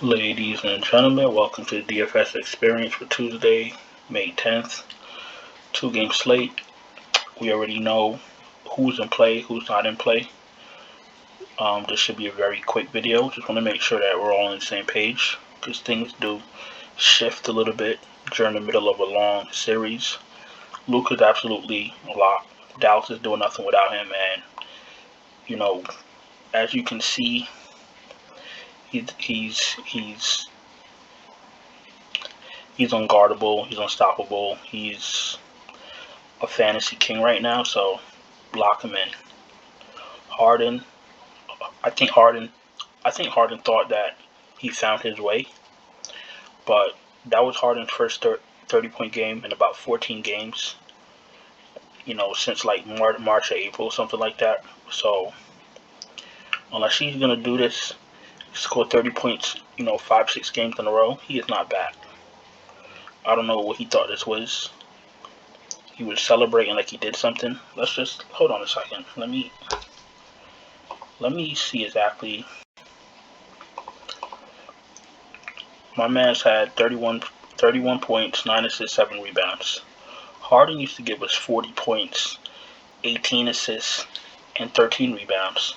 Ladies and gentlemen, welcome to the DFS experience for Tuesday, May 10th. 2-game slate. We already know who's in play, who's not in play. This should be a very quick video. Just want to make sure that we're all on the same page, because things do shift a little bit during the middle of a long series. Luke is absolutely locked. Dallas is doing nothing without him, and as you can see, he's unguardable, he's unstoppable, he's a fantasy king right now, so lock him in. Harden, I think Harden thought that he found his way, but that was Harden's first 30-point game in about 14 games, since like March or April, something like that. So unless he's gonna do this, score 30 points, 5-6 games in a row, he is not back. I don't know what he thought this was. He was celebrating like he did something. Let's just hold on a second. Let me see exactly. My man's had 31 points, 9 assists, 7 rebounds. Harden used to give us 40 points, 18 assists, and 13 rebounds.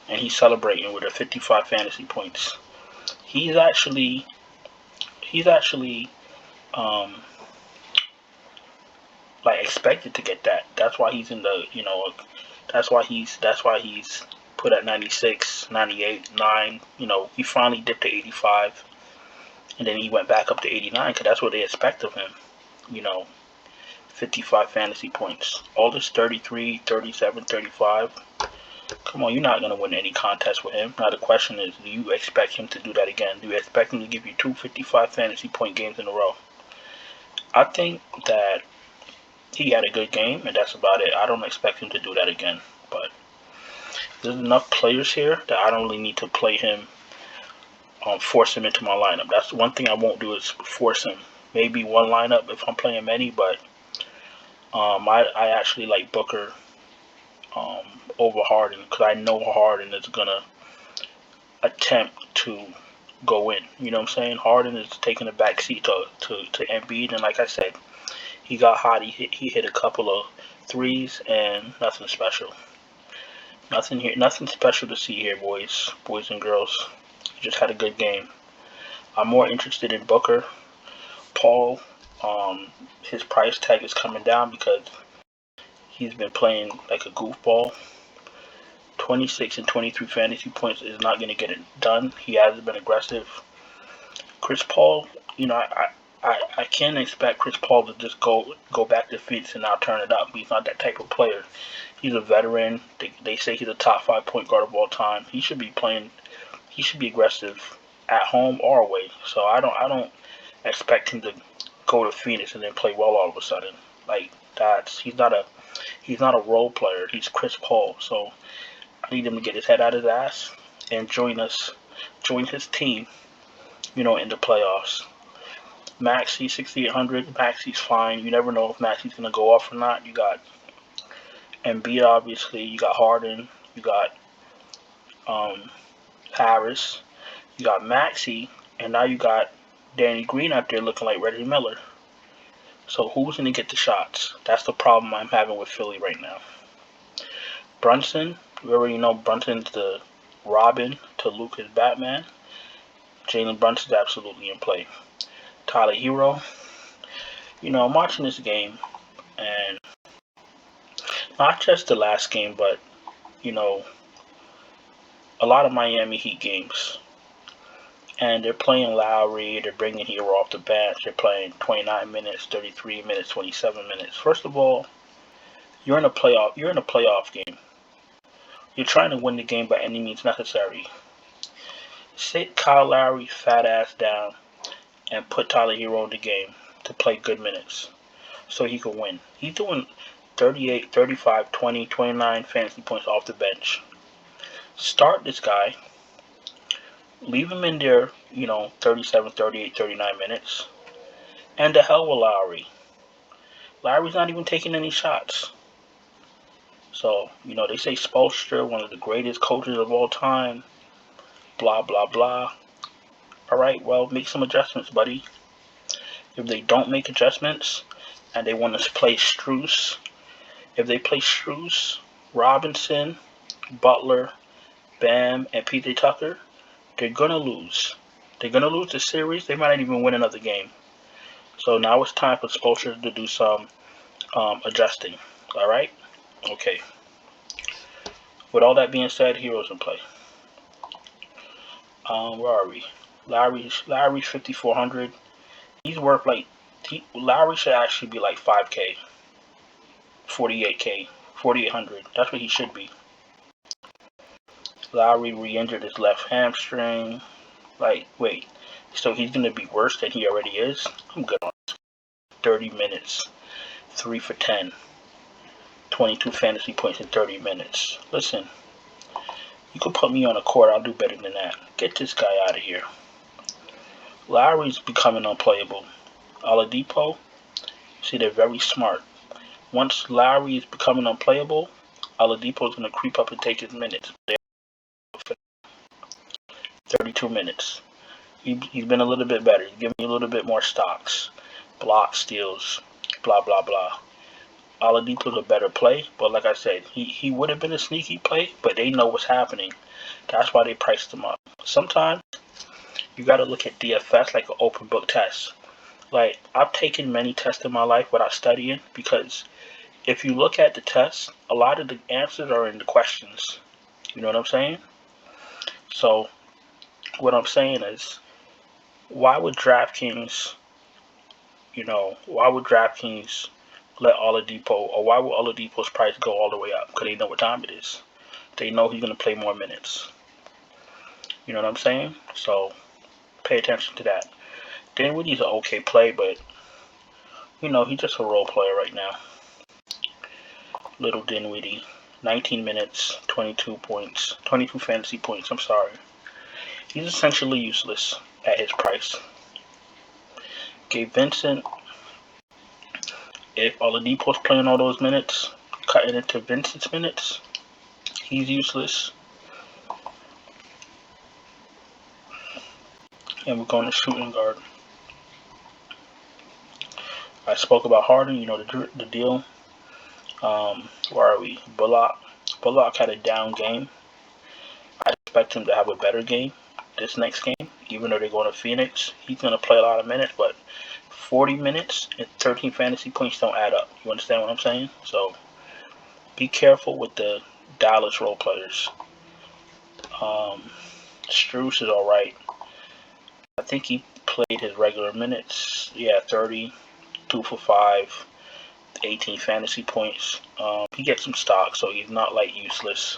And he's celebrating with a 55 fantasy points. He's actually like expected to get that. That's why he's in the, that's why he's put at 96, 98, 9. He finally dipped to 85, and then he went back up to 89 because that's what they expect of him. 55 fantasy points. All this 33, 37, 35. Come on, you're not going to win any contest with him. Now the question is, do you expect him to do that again? Do you expect him to give you 2 55 fantasy point games in a row? I think that he had a good game, and that's about it. I don't expect him to do that again. But there's enough players here that I don't really need to play him, force him into my lineup. That's one thing I won't do, is force him. Maybe one lineup if I'm playing many, but I actually like Booker over Harden, because I know Harden is going to attempt to go in. You know what I'm saying? Harden is taking a back seat to Embiid, and like I said, he got hot. He hit a couple of threes, and nothing special. Nothing special to see here, boys and girls. He just had a good game. I'm more interested in Booker. Paul, his price tag is coming down because he's been playing like a goofball. 26 and 23 fantasy points is not going to get it done. He hasn't been aggressive. Chris Paul, I can't expect Chris Paul to just go back to Phoenix and now turn it up. He's not that type of player. He's a veteran. They say he's a top 5 point guard of all time. He should be playing. He should be aggressive at home or away. So I don't expect him to go to Phoenix and then play well all of a sudden. Like he's not a role player. He's Chris Paul. So I need him to get his head out of his ass and join his team, in the playoffs. Maxey 6,800. Maxey's fine. You never know if Maxey's gonna go off or not. You got Embiid, obviously. You got Harden. You got Harris. You got Maxey, and now you got Danny Green out there looking like Reggie Miller. So who's gonna get the shots? That's the problem I'm having with Philly right now. Brunson, we already know Brunson's the Robin to Luka's Batman. Jalen Brunson's absolutely in play. Tyler Hero, I'm watching this game, and not just the last game, but a lot of Miami Heat games, and they're playing Lowry, they're bringing Hero off the bench, they're playing 29 minutes, 33 minutes, 27 minutes. First of all, you're in a playoff game. You're trying to win the game by any means necessary. Sit Kyle Lowry's fat ass down and put Tyler Hero in the game to play good minutes so he can win. He's doing 38, 35, 20, 29 fantasy points off the bench. Start this guy. Leave him in there, 37, 38, 39 minutes. And the hell with Lowry. Lowry's not even taking any shots. So, they say Spoelstra, one of the greatest coaches of all time, blah, blah, blah. Alright, well, make some adjustments, buddy. If they don't make adjustments and they want to play Struce, if they play Struce, Robinson, Butler, Bam, and PJ Tucker, they're going to lose. They're going to lose the series. They might not even win another game. So now it's time for Spoelstra to do some adjusting. Alright? Okay. With all that being said, heroes in play. Where are we? Lowry's 5,400. He's worth like, Lowry should actually be like 5K, 48K, 4,800. That's what he should be. Lowry re-injured his left hamstring. Like, wait, so he's gonna be worse than he already is? I'm good on this. 30 minutes, 3 for 10, 22 fantasy points in 30 minutes. Listen, you can put me on a court, I'll do better than that. Get this guy out of here. Lowry's becoming unplayable. Oladipo, see, they're very smart. Once Lowry is becoming unplayable, Oladipo is going to creep up and take his minutes. 32 minutes. He's been a little bit better. He's giving me a little bit more stocks, blocks, steals, blah, blah, blah. Oladipo's a better play, but like I said, he would have been a sneaky play, but they know what's happening. That's why they priced him up. Sometimes you got to look at DFS like an open book test. Like, I've taken many tests in my life without studying, because if you look at the tests, a lot of the answers are in the questions. You know what I'm saying? So, what I'm saying is, why would DraftKings let Oladipo, or why would Oladipo's price go all the way up? Because they know what time it is. They know he's going to play more minutes. You know what I'm saying? So, pay attention to that. Dinwiddie's an okay play, but, he's just a role player right now. Little Dinwiddie, 19 minutes, 22 points, 22 fantasy points, I'm sorry. He's essentially useless at his price. Gabe Vincent, if Oladipo's playing all those minutes, cutting into Vincent's minutes, he's useless. And we're going to shooting guard. I spoke about Harden, the deal. Where are we? Bullock had a down game. I expect him to have a better game this next game, even though they're going to Phoenix. He's going to play a lot of minutes, but 40 minutes and 13 fantasy points don't add up. You understand what I'm saying? So be careful with the Dallas role players. Struce is alright. I think he played his regular minutes. Yeah, 30, 2 for 5, 18 fantasy points. He gets some stock, so he's not like useless.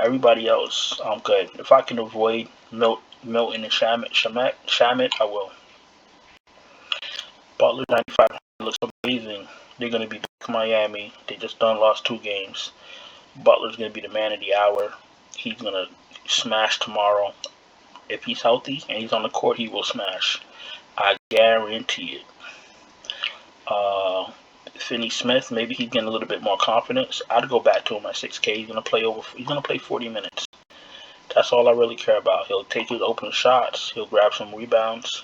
Everybody else, I'm good. If I can avoid Milton and Shamet, I will. Butler 9,500 looks amazing. They're going to be back in Miami. They just lost 2 games. Butler's going to be the man of the hour. He's going to smash tomorrow. If he's healthy and he's on the court, he will smash. I guarantee it. Finney Smith, maybe he's getting a little bit more confidence. I'd go back to him at 6K. He's gonna play 40 minutes. That's all I really care about. He'll take his open shots. He'll grab some rebounds.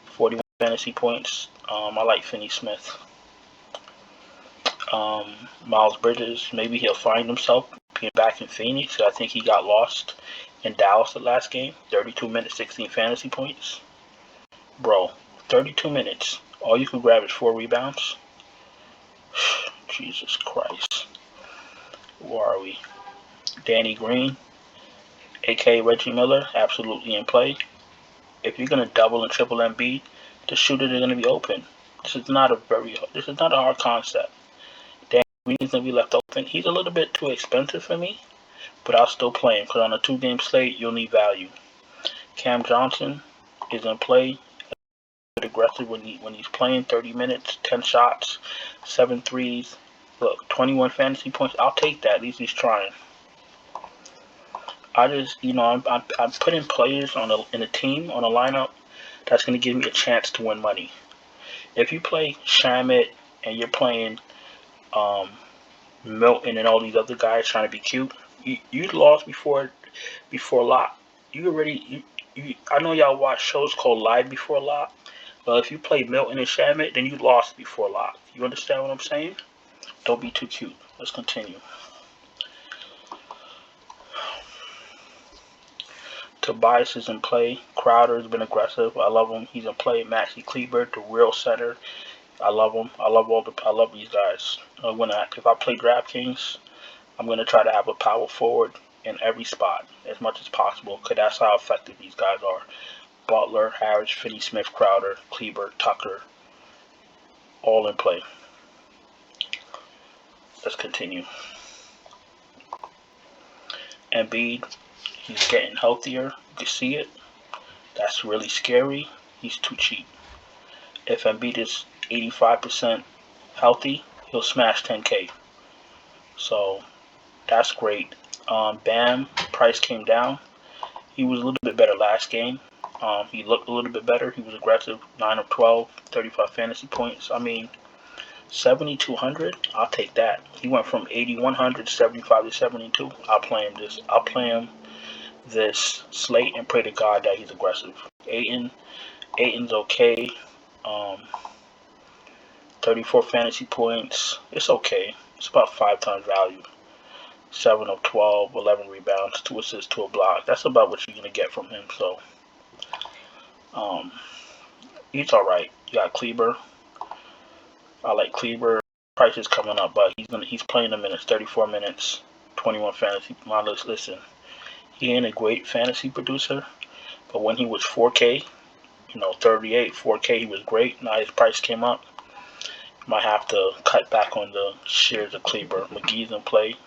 41 fantasy points. I like Finney Smith. Miles Bridges, maybe he'll find himself being back in Phoenix. I think he got lost in Dallas the last game. 32 minutes, 16 fantasy points. Bro, 32 minutes. All you can grab is 4 rebounds. Jesus Christ. Where are we? Danny Green, aka Reggie Miller, absolutely in play. If you're gonna double and triple Embiid, the shooters are gonna be open. This is not a hard concept. Danny Green is gonna be left open. He's a little bit too expensive for me, but I'll still play him because on a 2-game slate you'll need value. Cam Johnson is in play. Aggressive when he's playing. 30 minutes, 10 shots, 7 threes. Look, 21 fantasy points. I'll take that. At least he's trying. I just, I'm putting players in a team, on a lineup that's going to give me a chance to win money. If you play Shamet and you're playing Milton and all these other guys trying to be cute, you lost before a lot. I know y'all watch shows called Live Before Lock. Well, if you play Milton and Shamit, then you lost before lock. You understand what I'm saying? Don't be too cute. Let's continue. Tobias is in play. Crowder has been aggressive. I love him. He's in play. Maxi Kleber, the real center. I love him. I love these guys. If I play DraftKings, I'm gonna try to have a power forward in every spot as much as possible, because that's how effective these guys are. Butler, Harris, Finney-Smith, Crowder, Kleber, Tucker, all in play. Let's continue. Embiid, he's getting healthier. You can see it. That's really scary. He's too cheap. If Embiid is 85% healthy, he'll smash 10K. So that's great. Bam, price came down. He was a little bit better last game. He looked a little bit better. He was aggressive. 9 of 12, 35 fantasy points. I mean, 7,200. I'll take that. He went from 8,100 to 75 to 72. I'll play him this slate and pray to God that he's aggressive. Aiton's okay. 34 fantasy points. It's okay. It's about 5 times value. 7 of 12, 11 rebounds, 2 assists, 2 block. That's about what you're gonna get from him. So, he's all right. You got Kleber. I like Kleber. Price is coming up, but he's playing the minutes. 34 minutes, 21 fantasy. Listen, he ain't a great fantasy producer, but when he was 4K, 38, 4K, he was great. Now his price came up. Might have to cut back on the shares of Kleber. McGee's in play.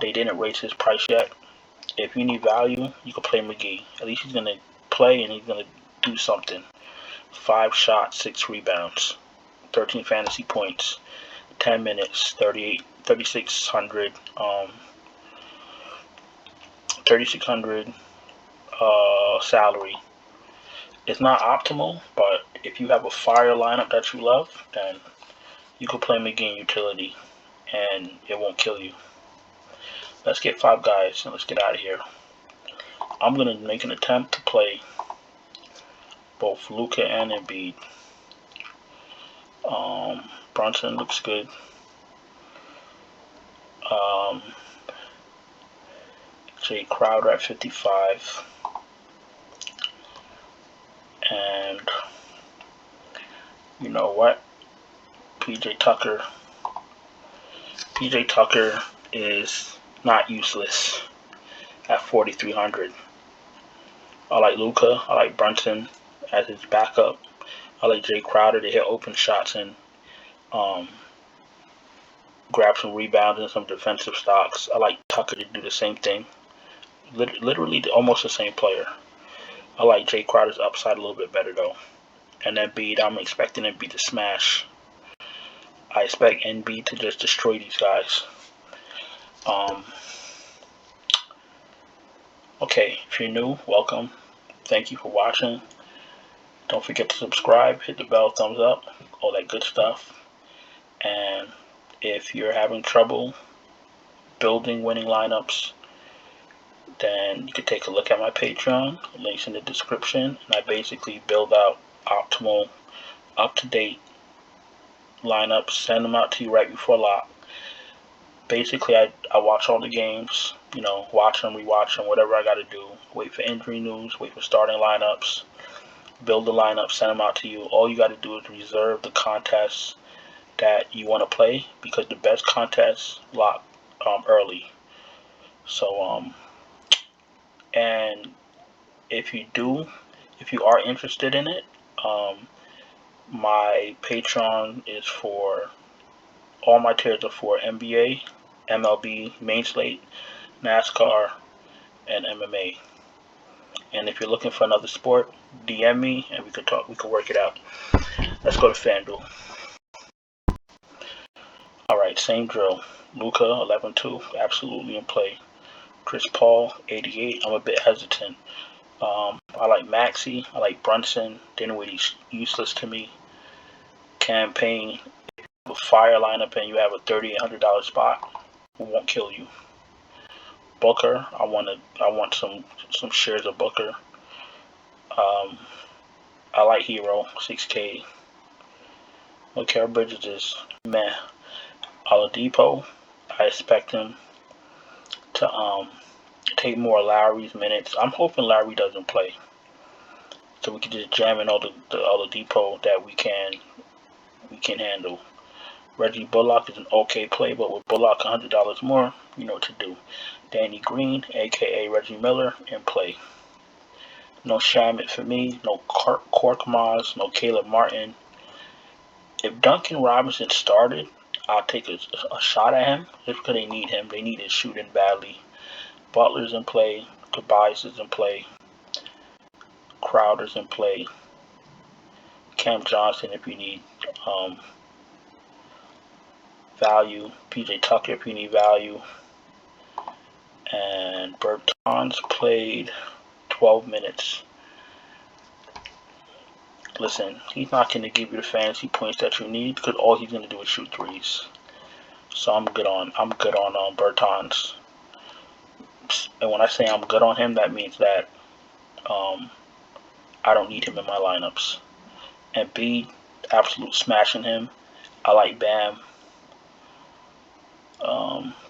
They didn't raise his price yet. If you need value, you can play McGee. At least he's going to play and he's going to do something. 5 shots, 6 rebounds, 13 fantasy points, 10 minutes, 3,600 salary. It's not optimal, but if you have a fire lineup that you love, then you can play McGee in utility and it won't kill you. Let's get 5 guys and let's get out of here. I'm going to make an attempt to play both Luka and Embiid. Brunson looks good. Jay Crowder at 55. And you know what? PJ Tucker is not useless at 4,300. I like Luka. I like Brunson as his backup. I like Jay Crowder to hit open shots and grab some rebounds and some defensive stocks. I like Tucker to do the same thing. Literally almost the same player. I like Jay Crowder's upside a little bit better though. And Embiid, I'm expecting Embiid to smash. I expect Embiid to just destroy these guys. Okay, if you're new, welcome. Thank you for watching. Don't forget to subscribe, hit the bell, thumbs up, all that good stuff. And if you're having trouble building winning lineups, then you can take a look at my Patreon. Links in the description. And I basically build out optimal, up-to-date lineups, send them out to you right before lock. Basically, I watch all the games, watch them, rewatch them, whatever I got to do. Wait for injury news, wait for starting lineups, build the lineup, send them out to you. All you got to do is reserve the contests that you want to play, because the best contests lock early. So, and if you are interested in it, my Patreon is for, all my tiers are for NBA, MLB, main slate, NASCAR, and MMA. And if you're looking for another sport, DM me and we can talk. We can work it out. Let's go to Fanduel. All right, same drill. Luka 11-2, absolutely in play. Chris Paul 88. I'm a bit hesitant. I like Maxi. I like Brunson. Dinwiddie's useless to me. Campaign. A fire lineup and you have a $3,800 spot, it won't kill you. Booker. I want some shares of Booker. I like Hero 6K. Mikal Bridges is meh. Oladipo, I expect him to take more of Lowry's minutes. I'm hoping Lowry doesn't play, so we can just jam in all the Oladipo that we can handle. Reggie Bullock is an okay play, but with Bullock $100 more, you know what to do. Danny Green, aka Reggie Miller, in play. No Shamet for me, no Korkmaz, no Caleb Martin. If Duncan Robinson started, I'll take a shot at him just because they need him. They need his shooting badly. Butler's in play. Tobias is in play. Crowder's in play. Cam Johnson if you need value. PJ Tucker if you need value. And Bertans played 12 minutes. Listen, he's not going to give you the fantasy points that you need because all he's going to do is shoot threes. So I'm good on Bertans. And when I say I'm good on him, that means that I don't need him in my lineups. And B, absolute smashing him. I like Bam.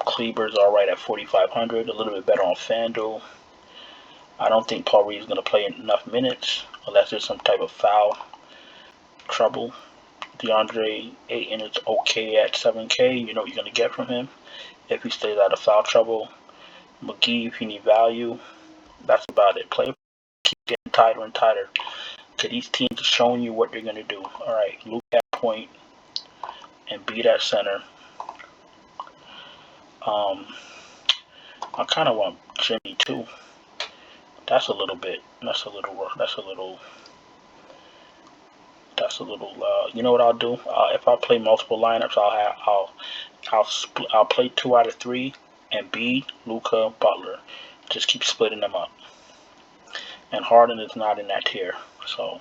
Kleber's alright at 4,500, a little bit better on Fanduel. I don't think Paul Reed's going to play enough minutes unless there's some type of foul trouble. DeAndre Ayton is okay at 7K. You know what you're going to get from him if he stays out of foul trouble. McGee, if you need value, that's about it. Play keep getting tighter and tighter because these teams are showing you what they're going to do. All right, Luke at point and beat at center. I kind of want Jimmy too. That's a little. You know what I'll do? If I play multiple lineups, I'll play 2 out of 3, and B, Luka, Butler. Just keep splitting them up. And Harden is not in that tier. So,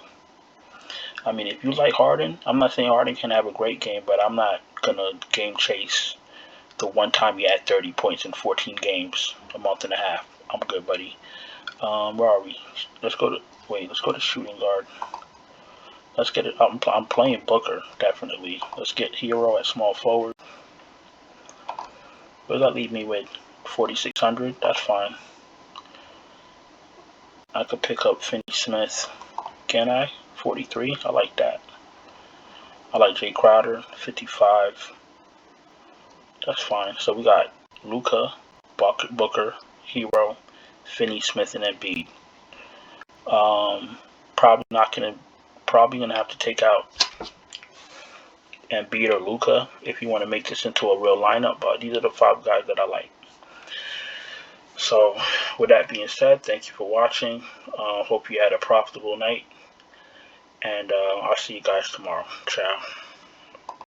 I mean, if you like Harden, I'm not saying Harden can have a great game, but I'm not gonna game chase the one time he had 30 points in 14 games a month and a half. I'm good, buddy. Where are we? Let's go to shooting guard. Let's get it. I'm playing Booker, definitely. Let's get Hero at small forward. What does that leave me with? 4,600? That's fine. I could pick up Finney Smith. Can I? 43? I like that. I like Jay Crowder, 55. That's fine. So we got Luka, Booker, Hero, Finney Smith, and Embiid. Probably gonna have to take out Embiid or Luka if you want to make this into a real lineup. But these are the 5 guys that I like. So with that being said, thank you for watching. Hope you had a profitable night, and I'll see you guys tomorrow. Ciao.